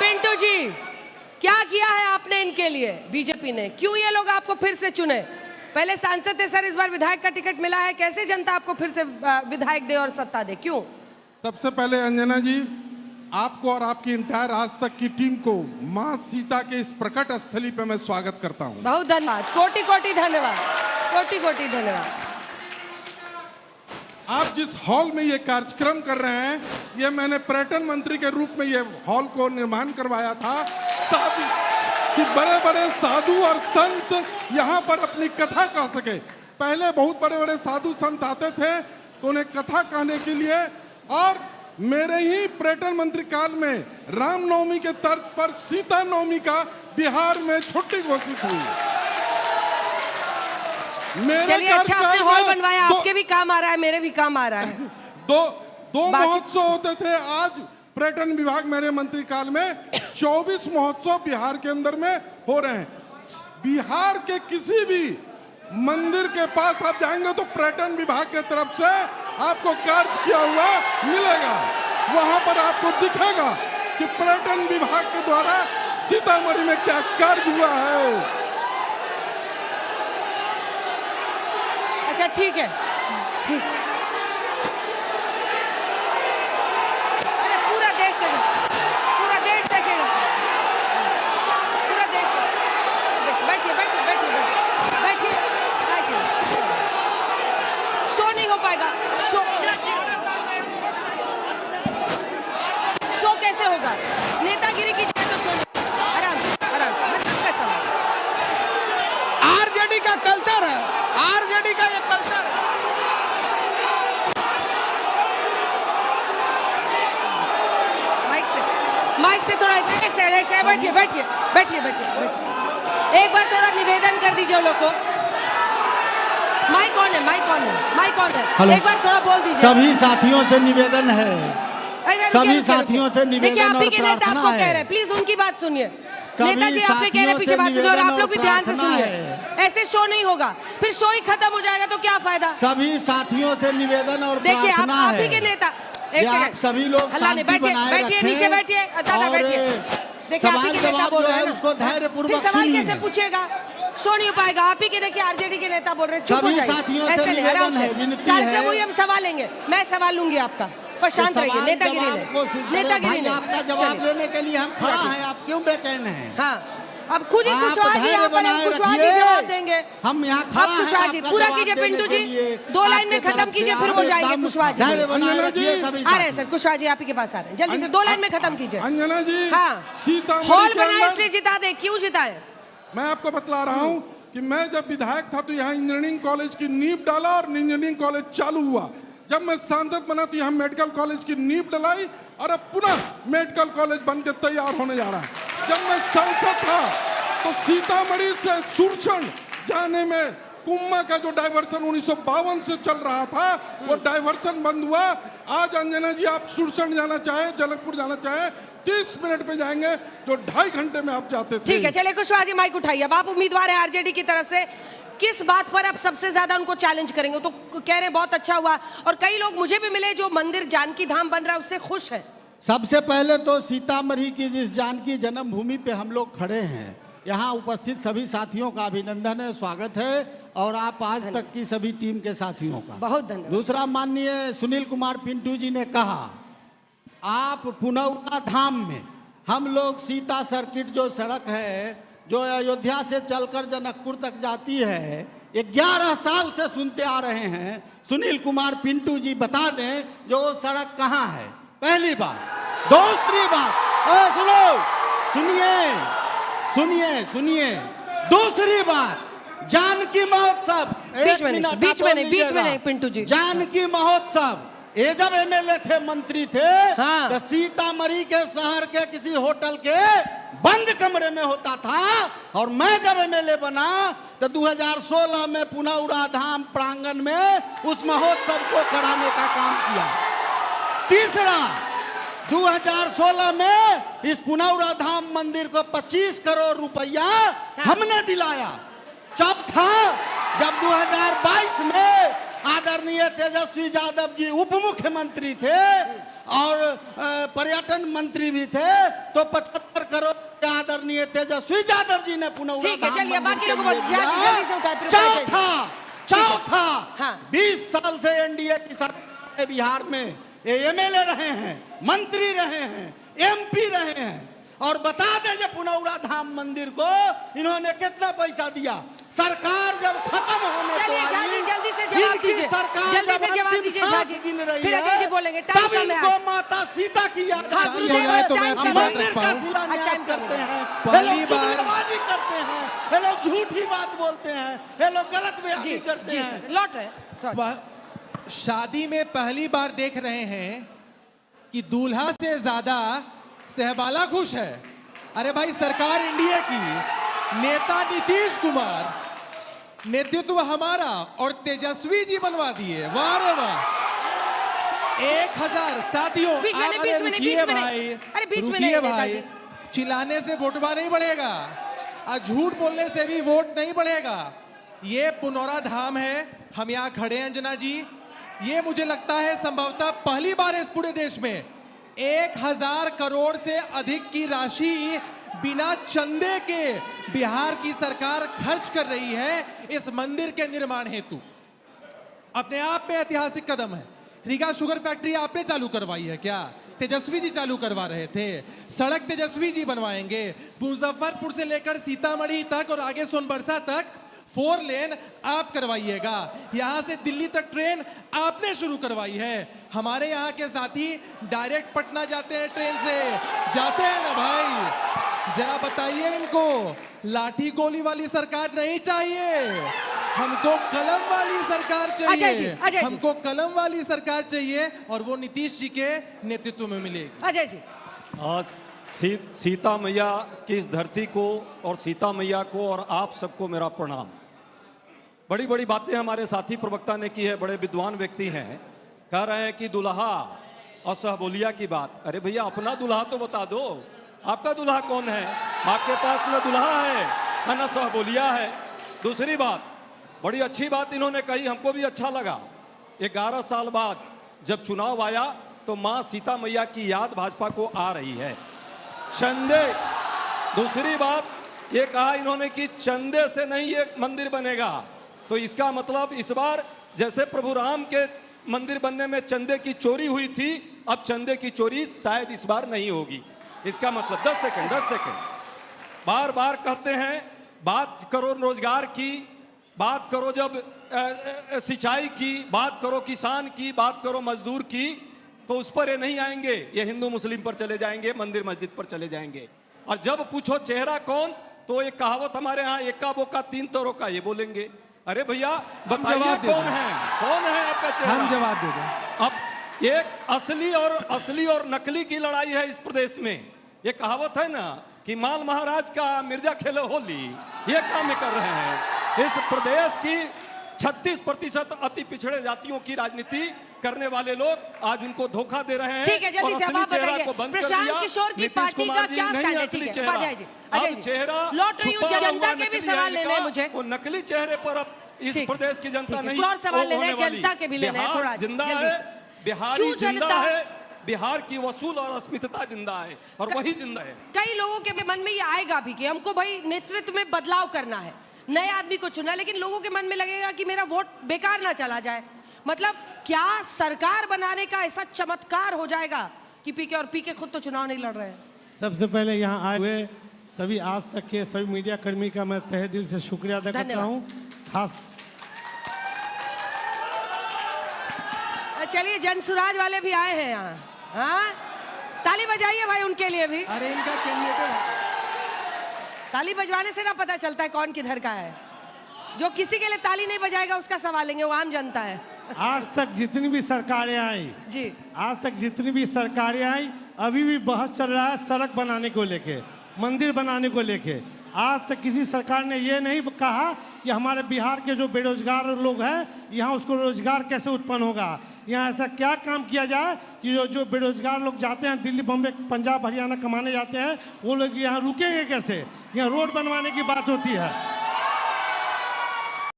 पिंटू जी, क्या किया है आपने इनके लिए बीजेपी ने? क्यों ये लोग आपको फिर से चुने? पहले सांसद थे सर, इस बार विधायक का टिकट मिला है, कैसे जनता आपको फिर से विधायक दे और सत्ता दे? क्यों? सबसे पहले अंजना जी, आपको और आपकी इंटायर आज तक की टीम को मां सीता के इस प्रकट स्थली पे मैं स्वागत करता हूं। बहुत धन्यवाद, कोटि कोटि धन्यवाद, कोटि कोटि धन्यवाद। आप जिस हॉल में ये कार्यक्रम कर रहे हैं, ये मैंने पर्यटन मंत्री के रूप में ये हॉल को निर्माण करवाया था ताकि कि बड़े बड़े साधु और संत यहाँ पर अपनी कथा कह सके। पहले बहुत बड़े बड़े साधु संत आते थे तो उन्हें कथा कहने के लिए, और मेरे ही पर्यटन मंत्री काल में रामनवमी के तर्ज पर सीता नवमी का बिहार में छुट्टी घोषित हुई। चलिए, अच्छा आपने हॉल बनवाया, आपके भी काम आ रहा है, मेरे भी काम आ रहा है। दो महोत्सव होते थे। आज पर्यटन विभाग मेरे मंत्री काल में 24 महोत्सव बिहार के अंदर में हो रहे हैं। बिहार के किसी भी मंदिर के पास आप जाएंगे तो पर्यटन विभाग के तरफ से आपको कार्य किया हुआ मिलेगा। वहां पर आपको दिखेगा कि पर्यटन विभाग के द्वारा सीतामढ़ी में क्या कार्य हुआ है। अच्छा ठीक है, ठीक। अरे पूरा देश देखेगा, पूरा देश देखेगा, पूरा देश। बैठिए बैठिए बैठिए बैठिए बैठिए। शो नहीं हो पाएगा, शो कैसे होगा? नेतागिरी की तो शो नहीं। आराम से आराम से, मतलब कैसा? आरजेडी का कल्चर है, आरजेडी का ये कल्चर है। माइक से थोड़ा एक साइड बैठिए बैठिए बैठिए बैठिए। एक बार थोड़ा निवेदन कर दीजिए लोग को। माइक कौन है? माइक कौन है? माइक कौन है? एक बार थोड़ा बोल दीजिए। सभी साथियों से निवेदन है, सभी साथियों से निवेदन और प्रार्थना आपको कह रहे है। हैं, प्लीज उनकी बात सुनिए। नेताजी आप भी कह रहे हैं, पीछे बात सुनिए, और आप लोग भी ध्यान से सुनिए। ऐसे शो नहीं होगा, फिर शो ही खत्म हो जाएगा तो क्या फायदा? सभी साथियों से निवेदन और देखिए, प्रार्थना आप है। ही के नेता, एक आप सभी लोग शांति बनाए बैठिए, रखें नीचे बैठिए, दादा बैठिए। देखिए, आप ही के नेता बोल रहे हैं, उसको धैर्यपूर्वक सवाल सुनिए। कैसे पूछेगा? शो नहीं हो पाएगा। आप ही के देखिए, आरजेडी के नेता बोल रहे हैं, चुप हो सभी जाइए। साथियों ऐसे से नहीं, आराम निवेदन से। है, विनती कार्यक्रम है। हुई, हम सवाल लेंगे, मैं सवाल लूंगी आपका, पर शांत रहिए। नेतागिरी नहीं, नेतागिरी नहीं। आपका जवाब देने के लिए हम खड़ा हैं, आप क्यों बेचैन हैं? हाँ, अब खुद ही कुशवाहा जी यहाँ पर, हम कुशवाहा जी जवाब देंगे। हम यहाँ अब कुशवाहा जी पूरा कीजिए, पिंटू जी 2 लाइन में खत्म कीजिए, फिर हो जाएंगे कुशवाहा जी। आ रहे सर, कुशवाहा जी आप ही के पास आ रहे हैं, जल्दी से 2 लाइन में खत्म कीजिए। अंजना जी, हाँ, सीतामढ़ी हॉल के बनाए अंदर- इसलिए जिता दे। क्यों जिताए? मैं आपको बतला रहा हूं कि मैं जब विधायक था तो यहाँ इंजीनियरिंग कॉलेज की नींव डाला और इंजीनियरिंग कॉलेज चालू हुआ। जब मैं सांसद बना तो यहाँ मेडिकल कॉलेज की नींव डलाई और अब पुनः मेडिकल कॉलेज बनकर तैयार होने जा रहा है। जब मैं सांसद था तो सीतामढ़ी से सुरसंड जाने में कुम्मा का जो डायवर्सन 1952 से चल रहा था, वो डायवर्सन बंद हुआ। आज अंजना जी आप सुरसंड जाना चाहे, जनकपुर जाना चाहे, 30 मिनट में जाएंगे जो 2.5 घंटे में आप जाते थे। ठीक है, चलिए कुशवाहा जी माइक उठाइए। अब आप उम्मीदवार है आरजेडी की तरफ से, किस बात पर आप सबसे ज्यादा उनको चैलेंज करेंगे? तो कह रहे बहुत अच्छा हुआ, और कई लोग मुझे भी मिले जो मंदिर जानकी धाम बन रहा है उससे खुश है। सबसे पहले तो सीतामढ़ी की जिस जानकी जन्मभूमि पे हम लोग खड़े हैं, यहाँ उपस्थित सभी साथियों का अभिनंदन है, स्वागत है, और आप आज तक की सभी टीम के साथियों का बहुत धन्यवाद। दूसरा, माननीय सुनील कुमार पिंटू जी ने कहा, आप पुनौरा धाम में हम लोग सीता सर्किट जो सड़क है जो अयोध्या से चलकर जनकपुर तक जाती है, ये 11 साल से सुनते आ रहे हैं। सुनील कुमार पिंटू जी बता दें जो वो सड़क कहाँ है, पहली बात। दूसरी बात, सुनो, सुनिए सुनिए सुनिए, दूसरी बात, जानकी महोत्सव, बीच में नहीं पिंटू जी। जानकी महोत्सव, ये जब एमएलए थे, मंत्री थे, हाँ। तो सीतामढ़ी के शहर के किसी होटल के बंद कमरे में होता था, और मैं जब एमएलए बना तो 2016 में पुनौरा धाम प्रांगण में उस महोत्सव को कराने का काम किया। तीसरा, 2016 में इस पुनौरा धाम मंदिर को 25 करोड़ रुपया हमने दिलाया। चौथा, जब 2022 में आदरणीय तेजस्वी यादव जी उप मुख्यमंत्री थे और पर्यटन मंत्री भी थे, तो 75 माननीय तेजस्वी यादव जी ने पुनः ठीक है, चलिए, बाकी लोगों को जल्दी जल्दी से उठाए, फिर उठाए जाइए। चौथा हाँ। 20 साल से एनडीए की सरकार बिहार में एमएलए रहे हैं, मंत्री रहे हैं, एमपी रहे हैं, और बता दें जो पुनौरा धाम मंदिर को इन्होंने कितना पैसा दिया। सरकार जब खत्म होने को चलिए झा जी, जल्दी से जवाब इनकी दीजिए, सरकार जल्दी से जब जवाब अंतिम दीजिए झा सांस जी, गिन रही फिर है, अजय जी बोलेंगे, टाइम तब कम है इनको आज। माता सीता की याद हाँ, आती गुरुदेव, है। तो मैं हम अपनी बात मंदिर रख का पाऊं। शिलान्यास अच्छा, इनका करते हैं, पहली ये लोग बार- जुमलाबाजी करते हैं, ये लोग झूठी बात बोलते हैं, ये लोग गलत बयानी जी करते जी हैं। सर, लौट रहे हैं थोड़ा सा। शादी में पहली बार देख रहे हैं कि दूल्हा से ज्यादा सहबाला खुश है। अरे भाई, सरकार इंडिया की, नेता नीतीश कुमार, नेतृत्व हमारा, और तेजस्वी जी बनवा दिए। वाह रे वाह। 1000 साथियों, बीच में आप नहीं, अरे बीच में नहीं, रुकिए बीच में नहीं। भाई, अरे बीच में रुकिए नहीं, भाई, नेताजी। चिल्लाने से वोटवा नहीं बढ़ेगा और झूठ बोलने से भी वोट नहीं बढ़ेगा। ये पुनौरा धाम है, हम यहाँ खड़े हैं अंजना जी। ये मुझे लगता है संभवतः पहली बार इस पूरे देश में 1000 करोड़ से अधिक की राशि बिना चंदे के बिहार की सरकार खर्च कर रही है इस मंदिर के निर्माण हेतु। अपने आप में ऐतिहासिक कदम है। रीगा शुगर फैक्ट्री आपने चालू करवाई है क्या? तेजस्वी जी चालू करवा रहे थे। सड़क तेजस्वी जी बनवाएंगे। मुजफ्फरपुर से लेकर सीतामढ़ी तक और आगे सोनबरसा तक 4 लेन आप करवाइएगा। यहां से दिल्ली तक ट्रेन आपने शुरू करवाई है। हमारे यहाँ के साथी डायरेक्ट पटना जाते हैं ट्रेन से, जाते हैं ना भाई? जरा बताइए इनको, लाठी गोली वाली सरकार नहीं चाहिए, हमको कलम वाली सरकार अजय जी, चाहिए। अजय जी। हमको कलम वाली सरकार चाहिए और वो नीतीश जी के नेतृत्व में मिलेगी। अजय जी, आज सीता मैया की इस धरती को और सीता मैया को और आप सबको मेरा प्रणाम। बड़ी बड़ी बातें हमारे साथी प्रवक्ता ने की है, बड़े विद्वान व्यक्ति हैं, कह रहे हैं कि दुल्हा और सहबोलिया की बात। अरे भैया, अपना दुल्हा तो बता दो, आपका दुल्हा कौन है? आपके पास न दुल्हा है न सहबोलिया है। दूसरी बात, बड़ी अच्छी बात इन्होंने कही, हमको भी अच्छा लगा। 11 साल बाद जब चुनाव आया तो माँ सीता मैया की याद भाजपा को आ रही है। चंदे, दूसरी बात ये कहा इन्होंने कि चंदे से नहीं ये मंदिर बनेगा, तो इसका मतलब इस बार जैसे प्रभु राम के मंदिर बनने में चंदे की चोरी हुई थी, अब चंदे की चोरी शायद इस बार नहीं होगी। इसका मतलब 10 सेकंड बार बार कहते हैं, बात करो रोजगार की, बात करो जब सिंचाई की, बात करो किसान की, बात करो मजदूर की, तो उस पर ये नहीं आएंगे, ये हिंदू मुस्लिम पर चले जाएंगे, मंदिर मस्जिद पर चले जाएंगे। और जब पूछो चेहरा कौन, तो एक कहावत हमारे यहाँ, एका बोका तीन तोरों का, ये बोलेंगे। अरे भैया बताइए कौन है आपका चेहरा? हम जवाब दे दें। अब एक असली और नकली की लड़ाई है इस प्रदेश में। ये कहावत है ना कि माल महाराज का मिर्जा खेले होली, ये काम कर रहे हैं। इस प्रदेश की 36% अति पिछड़े जातियों की राजनीति करने वाले लोग आज उनको धोखा दे रहे हैं। ठीक है, जल्दी और से असली आप चेहरा बताइए, को बंद कर प्रशांत दिया। किशोर की नीतीश पार्टी कुमार का जी क्या नहीं स्टैंड है? असली ठीक है, चेहरा। अजय जी, अजय अब जी, चेहरा लौट रही हूँ, छुपा जनता हुआ के भी नकली सवाल है लेने इनका। हैं मुझे। वो नकली चेहरे पर अब इस ठीक, प्रदेश की जनता ठीक है, नहीं और सवाल लेने हैं, होने वाली। जनता के भी लेने हैं, बिहार थोड़ा जिंदा जल्दी है, से। बिहारी क्यों जिंदा जनता? है, बिहार की वसूल और अस्मितता जिंदा है, और वही जिंदा है। कई लोगों के मन में ये आएगा भी कि हमको भाई नेतृत्व में बदलाव करना है, नए आदमी को चुना, लेकिन लोगों के मन में लगेगा कि मेरा वोट बेकार ना चला जाए। मतलब क्या सरकार बनाने का ऐसा चमत्कार हो जाएगा कि पीके, और पीके खुद तो चुनाव नहीं लड़ रहे हैं। सबसे पहले यहाँ आए हुए सभी आज तक के सभी मीडिया कर्मी का मैं तहे दिल से शुक्रिया अदा करता हूँ। खास चलिए, जनसुराज वाले भी आए हैं यहाँ, हाँ, ताली बजाइए भाई उनके लिए भी। अरे इनका कैंडिडेट, ताली बजवाने से ना पता चलता है कौन किधर का है। जो किसी के लिए ताली नहीं बजाएगा उसका सवाल लेंगे, वो आम जनता है। आज तक जितनी भी सरकारें आई जी, आज तक जितनी भी सरकारें आई, अभी भी बहस चल रहा है सड़क बनाने को लेके, मंदिर बनाने को लेके। आज तक किसी सरकार ने ये नहीं कहा कि हमारे बिहार के जो बेरोजगार लोग हैं, यहाँ उसको रोजगार कैसे उत्पन्न होगा, यहाँ ऐसा क्या काम किया जाए कि जो बेरोजगार लोग जाते हैं दिल्ली, बम्बई, पंजाब, हरियाणा कमाने जाते हैं, वो लोग यहाँ रुकेंगे कैसे। यहाँ रोड बनवाने की बात होती है,